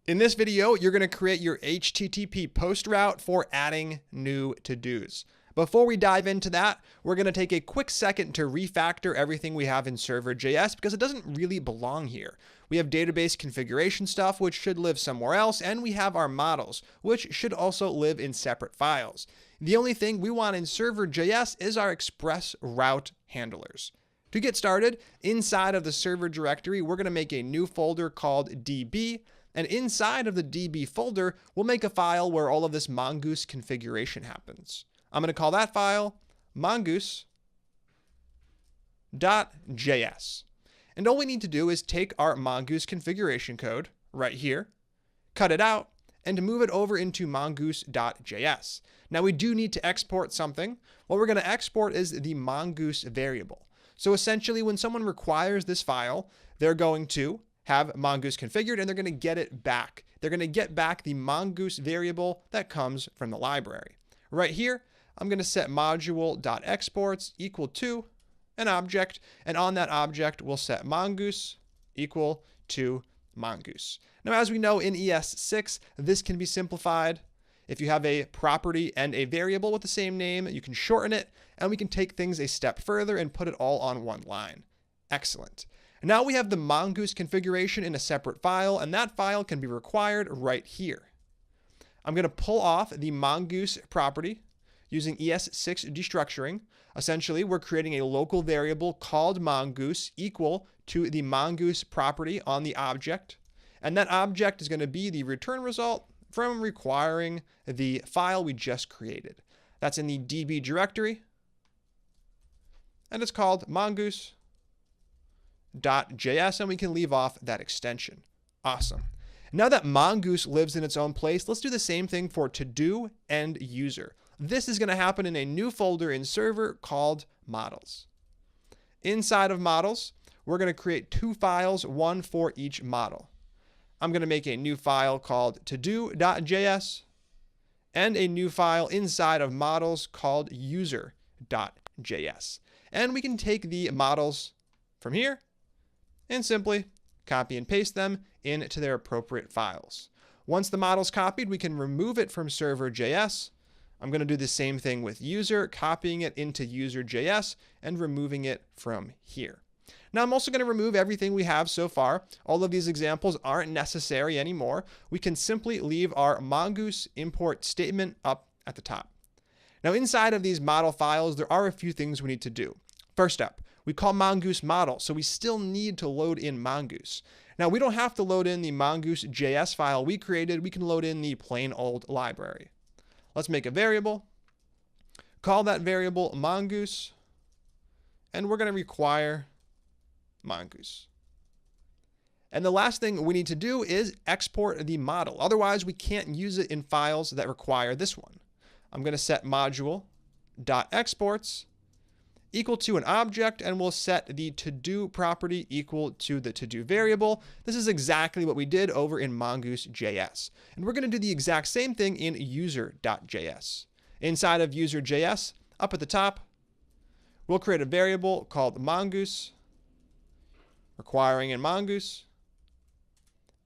In this video, you're going to create your HTTP post route for adding new to-dos. Before we dive into that, we're going to take a quick second to refactor everything we have in server.js because it doesn't really belong here. We have database configuration stuff, which should live somewhere else, and we have our models, which should also live in separate files. The only thing we want in server.js is our express route handlers. To get started, inside of the server directory, we're going to make a new folder called db. And inside of the db folder, we'll make a file where all of this mongoose configuration happens. I'm going to call that file mongoose.js. And all we need to do is take our mongoose configuration code right here, cut it out, and move it over into mongoose.js. Now we do need to export something. What we're going to export is the mongoose variable. So essentially, when someone requires this file, they're going to have mongoose configured and they're going to get it back. They're going to get back the mongoose variable that comes from the library. Right here, I'm going to set module.exports equal to an object, and on that object, we'll set mongoose equal to mongoose. Now, as we know in ES6, this can be simplified. If you have a property and a variable with the same name, you can shorten it, and we can take things a step further and put it all on one line. Excellent. Now we have the mongoose configuration in a separate file, and that file can be required right here. I'm going to pull off the mongoose property using ES6 destructuring. Essentially, we're creating a local variable called mongoose equal to the mongoose property on the object. And that object is going to be the return result from requiring the file we just created. That's in the db directory, and it's called mongoose.js, and we can leave off that extension. Awesome. Now that mongoose lives in its own place, let's do the same thing for to-do and user. This is going to happen in a new folder in server called models. Inside of models, we're going to create two files, one for each model. I'm going to make a new file called todo.js and a new file inside of models called user.js. And we can take the models from here and simply copy and paste them into their appropriate files. Once the model's copied, we can remove it from server.js. I'm going to do the same thing with user, copying it into user.js and removing it from here. Now I'm also going to remove everything we have so far. All of these examples aren't necessary anymore. We can simply leave our mongoose import statement up at the top. Now inside of these model files, there are a few things we need to do. First up, we call mongoose model, so we still need to load in mongoose. Now we don't have to load in the mongoose.js file we created. We can load in the plain old library. Let's make a variable, call that variable mongoose, and we're going to require mongoose. And the last thing we need to do is export the model. Otherwise, we can't use it in files that require this one. I'm going to set module.exports equal to an object, and we'll set the to-do property equal to the to-do variable. This is exactly what we did over in mongoose.js. And we're going to do the exact same thing in user.js. Inside of user.js, up at the top, we'll create a variable called mongoose, requiring in mongoose.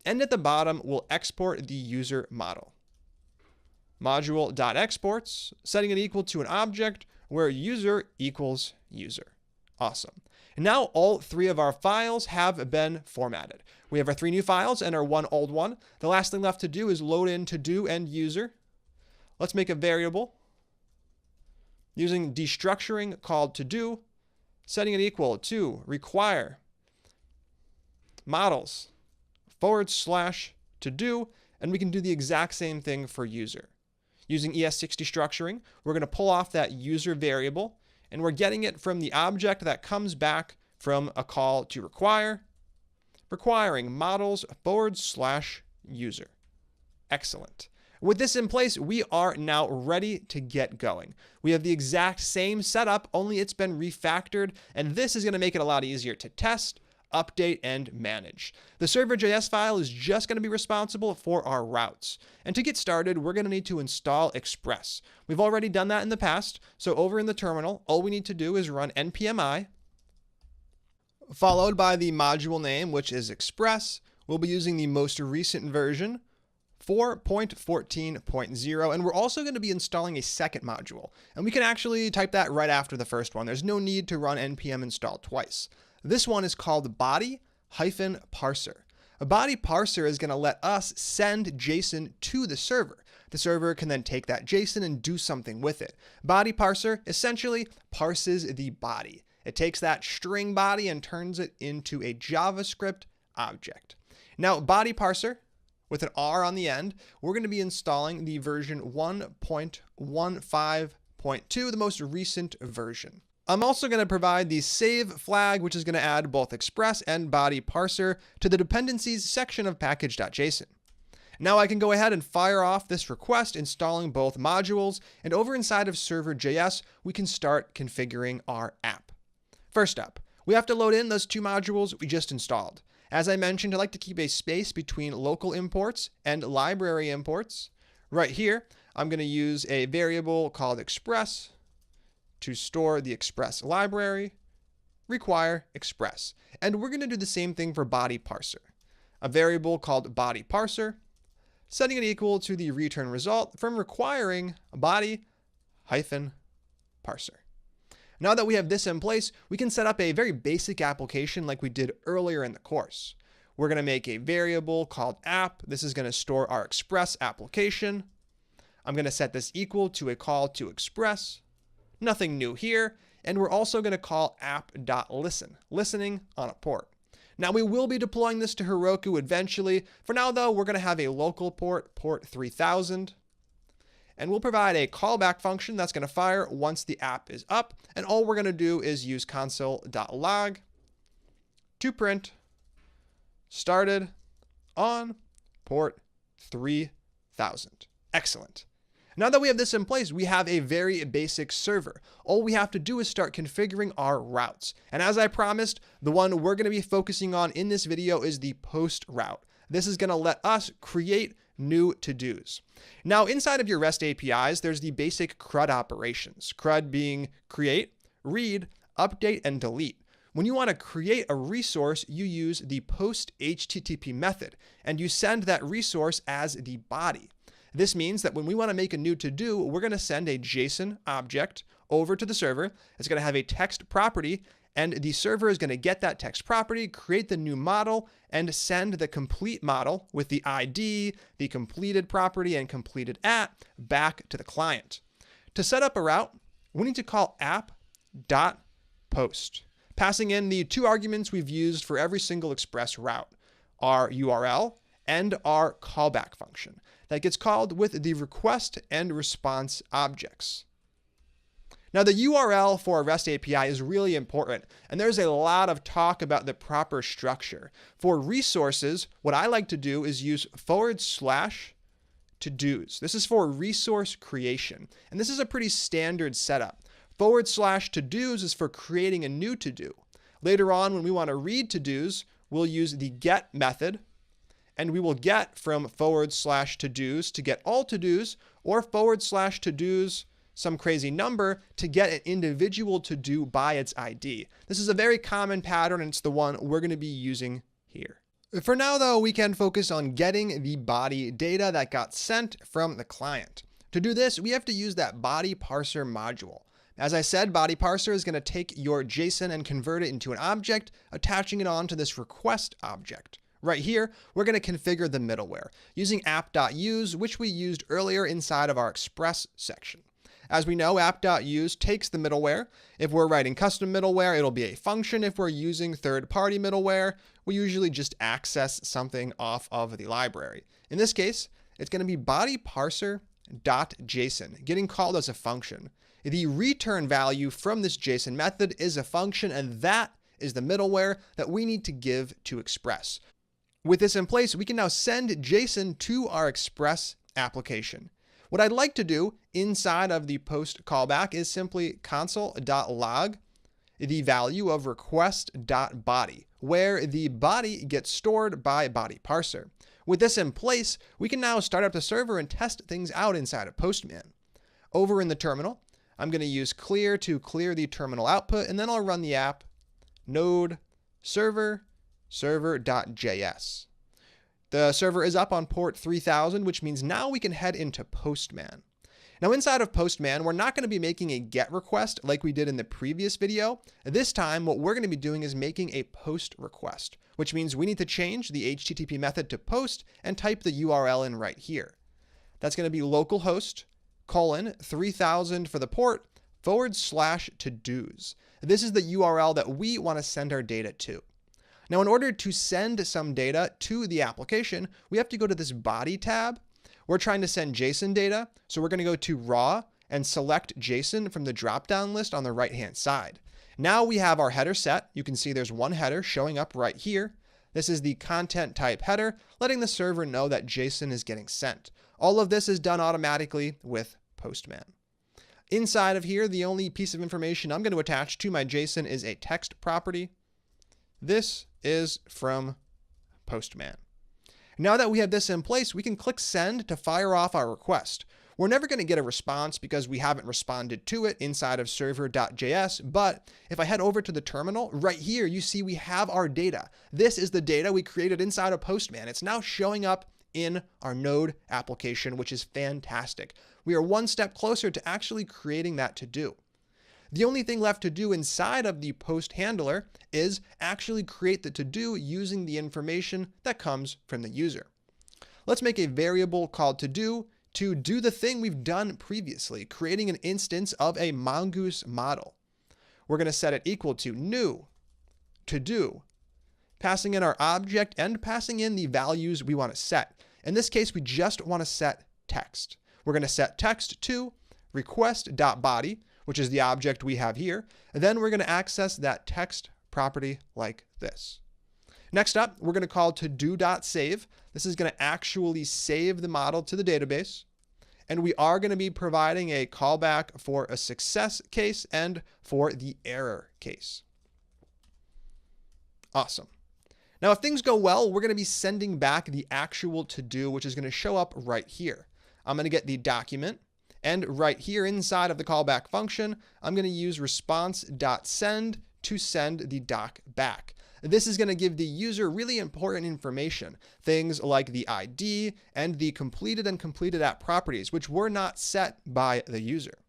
And at the bottom, we'll export the user model. Module.exports, setting it equal to an object where user equals user. Awesome. And now all three of our files have been formatted. We have our three new files and our one old one. The last thing left to do is load in to-do and user. Let's make a variable using destructuring called to-do, setting it equal to require models / to-do, and we can do the exact same thing for user. Using ES6 destructuring, we're going to pull off that user variable, and we're getting it from the object that comes back from a call to require, requiring models / user. Excellent. With this in place, we are now ready to get going. We have the exact same setup, only it's been refactored, and this is going to make it a lot easier to test, update, and manage. The server.js file is just going to be responsible for our routes. And to get started, we're going to need to install Express. We've already done that in the past, so over in the terminal, all we need to do is run npm followed by the module name, which is Express. We'll be using the most recent version, 4.14.0, and we're also going to be installing a second module. And we can actually type that right after the first one. There's no need to run npm install twice. This one is called body-parser. A body parser is going to let us send JSON to the server. The server can then take that JSON and do something with it. Body parser essentially parses the body. It takes that string body and turns it into a JavaScript object. Now, body parser, with an R on the end, we're going to be installing the version 1.15.2, the most recent version. I'm also going to provide the save flag, which is going to add both express and body parser to the dependencies section of package.json. Now I can go ahead and fire off this request, installing both modules, and over inside of server.js, we can start configuring our app. First up, we have to load in those two modules we just installed. As I mentioned, I like to keep a space between local imports and library imports. Right here, I'm going to use a variable called express to store the express library, require express. And we're going to do the same thing for body parser. A variable called body parser, setting it equal to the return result from requiring body hyphen parser. Now that we have this in place, we can set up a very basic application like we did earlier in the course. We're going to make a variable called app. This is going to store our express application. I'm going to set this equal to a call to express. Nothing new here. And we're also going to call app.listen, listening on a port. Now we will be deploying this to Heroku eventually. For now though, we're going to have a local port, port 3000. And we'll provide a callback function that's going to fire once the app is up. And all we're going to do is use console.log to print started on port 3000. Excellent. Now that we have this in place, we have a very basic server. All we have to do is start configuring our routes. And as I promised, the one we're going to be focusing on in this video is the post route. This is going to let us create new to-dos. Now, inside of your REST APIs, there's the basic CRUD operations. CRUD being create, read, update, and delete. When you want to create a resource, you use the post HTTP method, and you send that resource as the body. This means that when we want to make a new to-do, we're going to send a JSON object over to the server. It's going to have a text property, and the server is going to get that text property, create the new model, and send the complete model with the ID, the completed property, and completed at back to the client. To set up a route, we need to call app.post, passing in the two arguments we've used for every single express route, our URL and our callback function. That gets called with the request and response objects. Now, the URL for a REST API is really important, and there's a lot of talk about the proper structure. For resources, what I like to do is use /to-dos. This is for resource creation, and this is a pretty standard setup. /to-dos is for creating a new to-do. Later on, when we want to read to-dos, we'll use the get method, and we will get from /to-dos to get all to-dos, or /to-dos some crazy number to get an individual to-do by its ID. This is a very common pattern, and it's the one we're going to be using here. For now, though, we can focus on getting the body data that got sent from the client. To do this, we have to use that body parser module. As I said, body parser is going to take your JSON and convert it into an object, attaching it onto this request object. Right here, we're going to configure the middleware using app.use, which we used earlier inside of our express section. As we know, app.use takes the middleware. If we're writing custom middleware, it'll be a function. If we're using third-party middleware, we usually just access something off of the library. In this case, it's going to be body parser.json, getting called as a function. The return value from this JSON method is a function, and that is the middleware that we need to give to Express. With this in place, we can now send JSON to our Express application. What I'd like to do inside of the post callback is simply console.log the value of request.body, where the body gets stored by body parser. With this in place, we can now start up the server and test things out inside of Postman. Over in the terminal, I'm going to use clear to clear the terminal output, and then I'll run the app node server server.js. The server is up on port 3000, which means now we can head into Postman. Now inside of Postman, we're not going to be making a GET request like we did in the previous video. This time, what we're going to be doing is making a POST request, which means we need to change the HTTP method to POST and type the URL in right here. That's going to be localhost 3000 for the port /todos. This is the URL that we want to send our data to. Now, in order to send some data to the application, we have to go to this body tab. We're trying to send JSON data, so we're going to go to raw and select JSON from the drop-down list on the right-hand side. Now we have our header set. You can see there's one header showing up right here. This is the content type header, letting the server know that JSON is getting sent. All of this is done automatically with Postman. Inside of here, the only piece of information I'm going to attach to my JSON is a text property. This is from Postman. Now that we have this in place, we can click send to fire off our request. We're never going to get a response because we haven't responded to it inside of server.js, but if I head over to the terminal, right here you see we have our data. This is the data we created inside of Postman. It's now showing up in our Node application, which is fantastic. We are one step closer to actually creating that to-do. The only thing left to do inside of the post handler is actually create the to-do using the information that comes from the user. Let's make a variable called to do the thing we've done previously, creating an instance of a Mongoose model. We're going to set it equal to new to-do, passing in our object and passing in the values we want to set. In this case, we just want to set text. We're going to set text to request.body, which is the object we have here. And then we're going to access that text property like this. Next up, we're going to call to-do.save. This is going to actually save the model to the database. And we are going to be providing a callback for a success case and for the error case. Awesome. Now, if things go well, we're going to be sending back the actual to-do, which is going to show up right here. I'm going to get the document. And right here inside of the callback function, I'm going to use response.send to send the doc back. This is going to give the user really important information, things like the ID and the completed and completed app properties, which were not set by the user.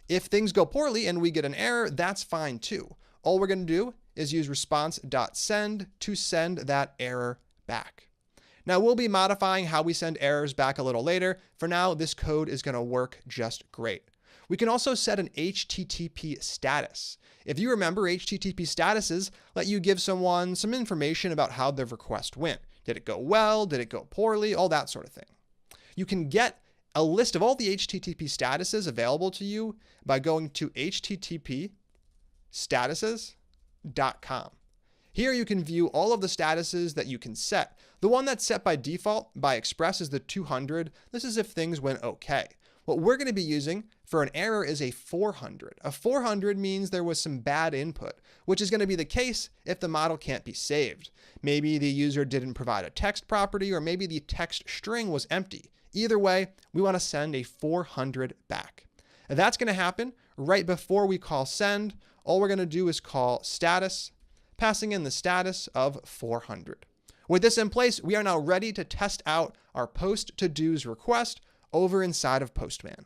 If things go poorly and we get an error, that's fine too. All we're going to do is use response.send to send that error back. Now, we'll be modifying how we send errors back a little later. For now, this code is going to work just great. We can also set an HTTP status. If you remember, HTTP statuses let you give someone some information about how their request went. Did it go well? Did it go poorly? All that sort of thing. You can get a list of all the HTTP statuses available to you by going to http://statuses.com. Here you can view all of the statuses that you can set. The one that's set by default by Express is the 200. This is if things went okay. What we're going to be using for an error is a 400. A 400 means there was some bad input, which is going to be the case if the model can't be saved. Maybe the user didn't provide a text property, or maybe the text string was empty. Either way, we want to send a 400 back. And that's going to happen right before we call send. All we're going to do is call status, passing in the status of 400. With this in place, we are now ready to test out our post to-dos request over inside of Postman.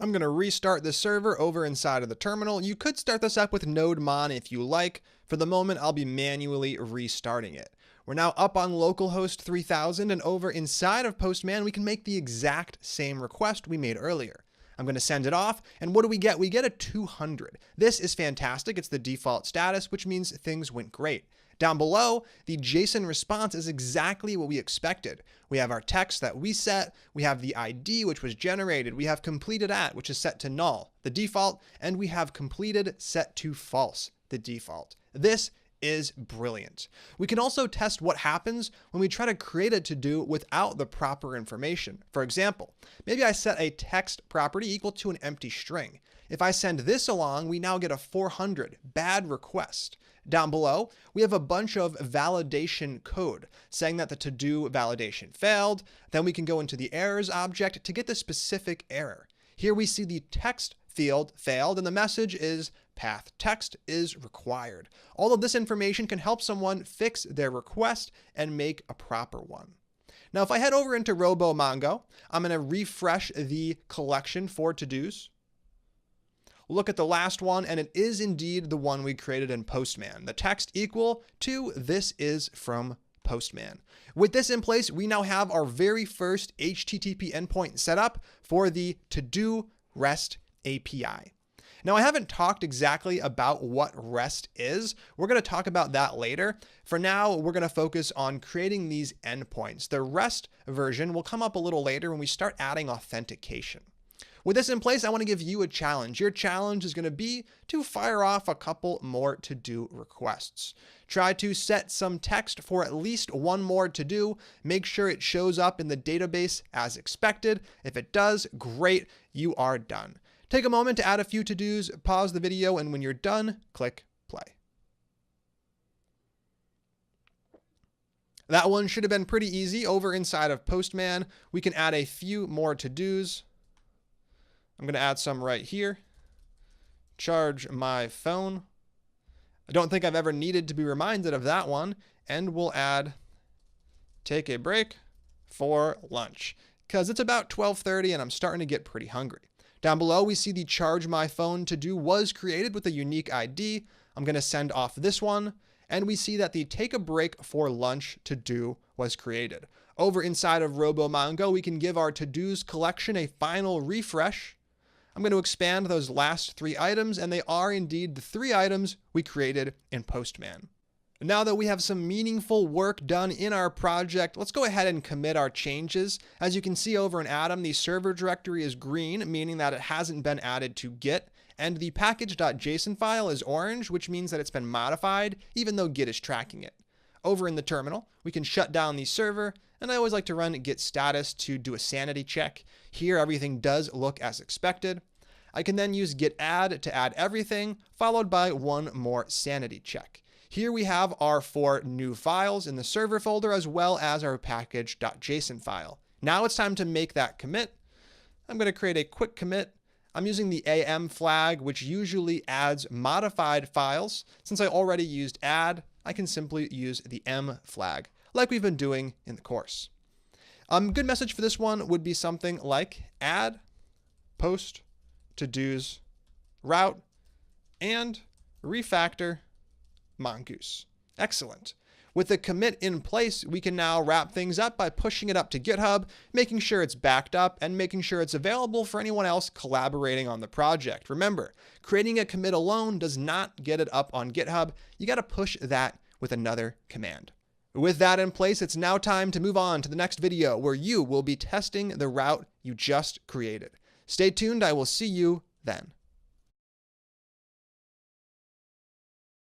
I'm going to restart the server over inside of the terminal. You could start this up with nodemon if you like. For the moment, I'll be manually restarting it. We're now up on localhost 3000, and over inside of Postman, we can make the exact same request we made earlier. I'm going to send it off, and what do we get? We get a 200. This is fantastic. It's the default status, which means things went great. Down below, the JSON response is exactly what we expected. We have our text that we set, we have the ID, which was generated, we have completed at, which is set to null, the default, and we have completed set to false, the default. This is brilliant. We can also test what happens when we try to create a to-do without the proper information. For example, maybe I set a text property equal to an empty string. If I send this along, we now get a 400, bad request. Down below, we have a bunch of validation code saying that the to-do validation failed. Then we can go into the errors object to get the specific error. Here we see the text field failed, and the message is path text is required. All of this information can help someone fix their request and make a proper one. Now, if I head over into RoboMongo, I'm going to refresh the collection for to-dos. Look at the last one, and it is indeed the one we created in Postman. The text equal to "This is from Postman." With this in place, we now have our very first HTTP endpoint set up for the to-do REST API. Now, I haven't talked exactly about what REST is. We're going to talk about that later. For now, we're going to focus on creating these endpoints. The REST version will come up a little later when we start adding authentication. With this in place, I want to give you a challenge. Your challenge is going to be to fire off a couple more to-do requests. Try to set some text for at least one more to-do. Make sure it shows up in the database as expected. If it does, great, you are done. Take a moment to add a few to-dos, pause the video, and when you're done, click play. That one should have been pretty easy. Over inside of Postman, we can add a few more to-dos. I'm going to add some right here. Charge my phone. I don't think I've ever needed to be reminded of that one. And we'll add take a break for lunch, because it's about 12:30 and I'm starting to get pretty hungry. Down below, we see the charge my phone to-do was created with a unique ID. I'm going to send off this one. And we see that the take a break for lunch to-do was created. Over inside of RoboMongo, we can give our to-dos collection a final refresh. I'm going to expand those last 3 items, and they are indeed the 3 items we created in Postman. Now that we have some meaningful work done in our project, let's go ahead and commit our changes. As you can see over in Atom, the server directory is green, meaning that it hasn't been added to Git, and the package.json file is orange, which means that it's been modified, even though Git is tracking it. Over in the terminal, we can shut down the server, and I always like to run git status to do a sanity check. Here, everything does look as expected. I can then use git add to add everything, followed by one more sanity check. Here we have our 4 new files in the server folder, as well as our package.json file. Now it's time to make that commit. I'm going to create a quick commit. I'm using the AM flag, which usually adds modified files. Since I already used add, I can simply use the M flag, like we've been doing in the course. Good message for this one would be something like add, post, to-dos, route, and refactor Mongoose. Excellent. With the commit in place, we can now wrap things up by pushing it up to GitHub, making sure it's backed up, and making sure it's available for anyone else collaborating on the project. Remember, creating a commit alone does not get it up on GitHub. You got to push that with another command. With that in place, it's now time to move on to the next video where you will be testing the route you just created. Stay tuned. I will see you then.